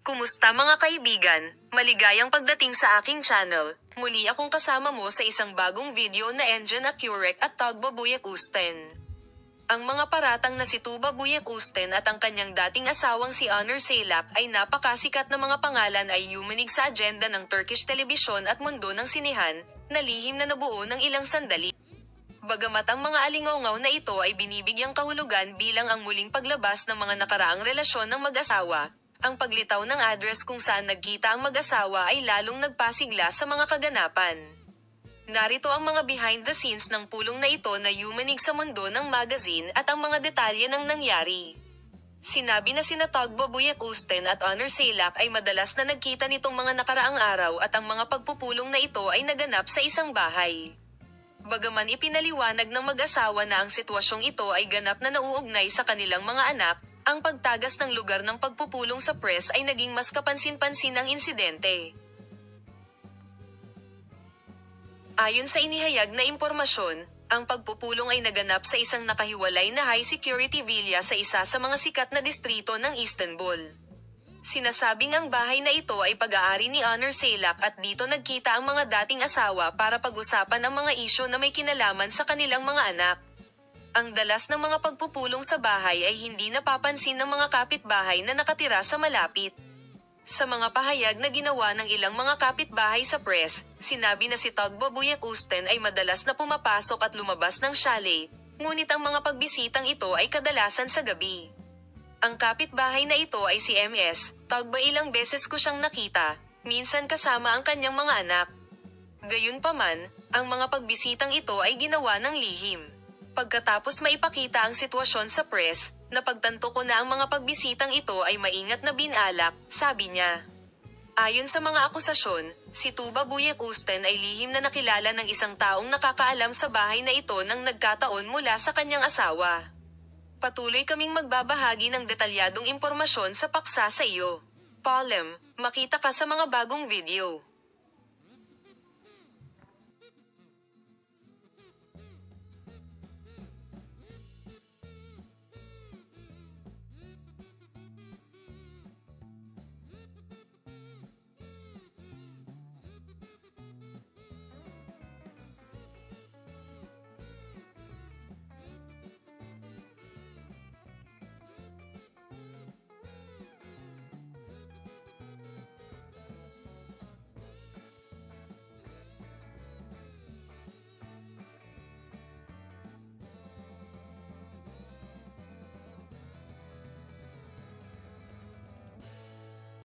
Kumusta mga kaibigan? Maligayang pagdating sa aking channel. Muli akong kasama mo sa isang bagong video na Engine Accurate at Tugba Buyak Usten. Ang mga paratang na si Tuba Buyak Usten at ang kanyang dating asawang si Onur Sailak ay napakasikat na mga pangalan ay yumanig sa agenda ng Turkish telebisyon at mundo ng sinehan, na lihim na nabuo ng ilang sandali. Bagamat ang mga alingaw na ito ay binibigyang kahulugan bilang ang muling paglabas ng mga nakaraang relasyon ng mag-asawa, ang paglitaw ng address kung saan nagkita ang mag-asawa ay lalong nagpasigla sa mga kaganapan. Narito ang mga behind the scenes ng pulong na ito na yumanig sa mundo ng magazine at ang mga detalye ng nangyari. Sinabi na sina Tugba Buyak Usten at Onur Sailak ay madalas na nagkita nitong mga nakaraang araw at ang mga pagpupulong na ito ay naganap sa isang bahay. Bagaman ipinaliwanag ng mag-asawa na ang sitwasyong ito ay ganap na nauugnay sa kanilang mga anak, ang pagtagas ng lugar ng pagpupulong sa press ay naging mas kapansin-pansin ang insidente. Ayon sa inihayag na impormasyon, ang pagpupulong ay naganap sa isang nakahiwalay na high-security villa sa isa sa mga sikat na distrito ng Istanbul. Sinasabing ang bahay na ito ay pag-aari ni Onur Sailak at dito nagkita ang mga dating asawa para pag-usapan ang mga isyu na may kinalaman sa kanilang mga anak. Ang dalas ng mga pagpupulong sa bahay ay hindi napapansin ng mga kapitbahay na nakatira sa malapit. Sa mga pahayag na ginawa ng ilang mga kapitbahay sa press, sinabi na si Tugba Buyak Usten ay madalas na pumapasok at lumabas ng chalet, ngunit ang mga pagbisitang ito ay kadalasan sa gabi. Ang kapitbahay na ito ay si MS, Tugba ilang beses ko siyang nakita, minsan kasama ang kanyang mga anak. Gayunpaman, ang mga pagbisitang ito ay ginawa ng lihim. Pagkatapos maipakita ang sitwasyon sa press, napagtanto ko na ang mga pagbisitang ito ay maingat na binalak, sabi niya. Ayon sa mga akusasyon, si Tuba Buyak Usten ay lihim na nakilala ng isang taong nakakaalam sa bahay na ito nang nagkataon mula sa kanyang asawa. Patuloy kaming magbabahagi ng detalyadong impormasyon sa paksa sa iyo. Palem, makita ka sa mga bagong video.